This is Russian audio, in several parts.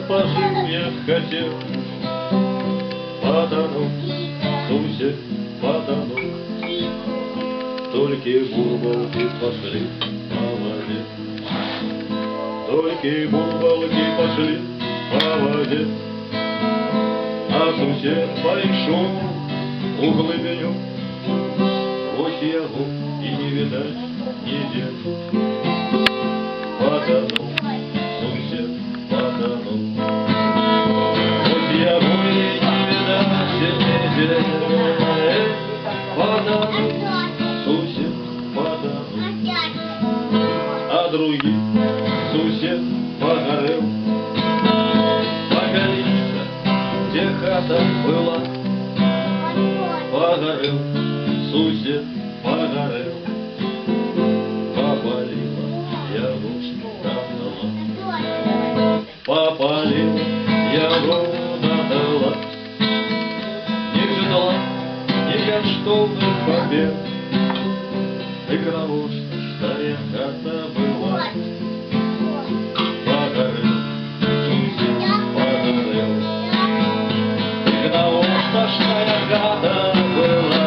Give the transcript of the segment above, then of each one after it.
пожил я хотел, потонул, сусед потонул, только бурбалки пошли по воде, только бурбалки пошли по воде, а сусед пошел у глыбеню, вот его и не видать нигде. Потонул, сусед потонул, вот его и не видать нигде. Потонул, сусед потонул, а других сусед погорел. Погорится, где хата была, погорел, сусед погорел. Попалила его дотла, попалила его дотла. Не ждала никак, чтобы побед, и кого что старая хата была. Погорел, сусед погорел, и кого что старая хата была.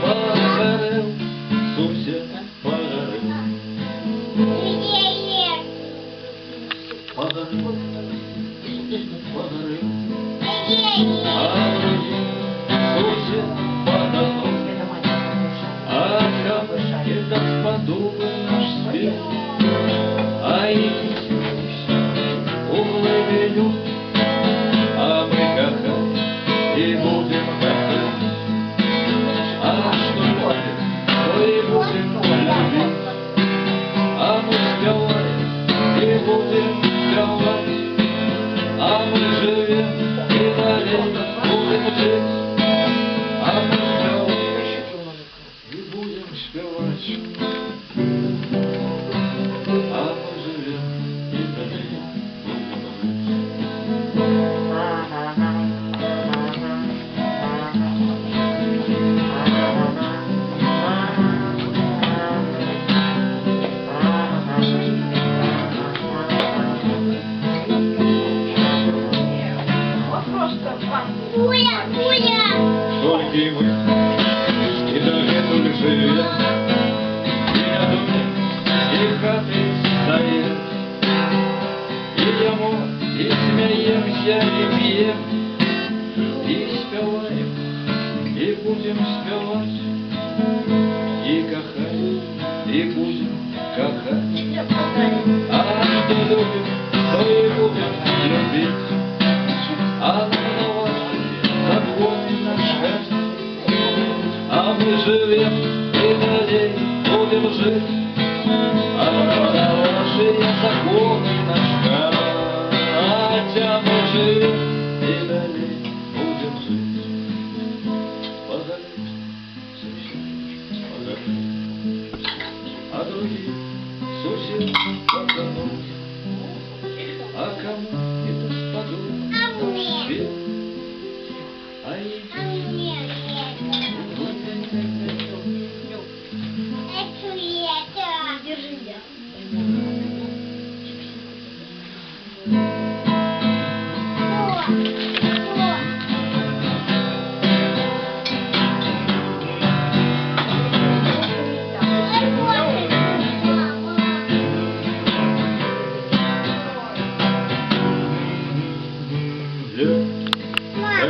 Погорел, сусед погорел, погорел, погорел, а других сусед потонул. А кому этот подумал наш свет, а идите угловеню, а мы кахать и будем кахать. А что любим, то и будем любить, а мы спеваем и будем спевать, а мы живем и далее будем жить, а мы спеваем и будем спевать, а мы живем и далее будем жить. Только мы и даже только живем, и на доме, и хаты стоим, и домой, и смеемся, и пьем, и спеваем, и будем спевать, и кахать, и будем кахать. А что любим, то и будем любить, а на законы на счастье, а мы живем и далее будем жить, а на ваши законы на счастье, а мы живем и далее будем жить. Погорел, сусед погорел, а другие сусед потонул, а кому это сподобно наш свет.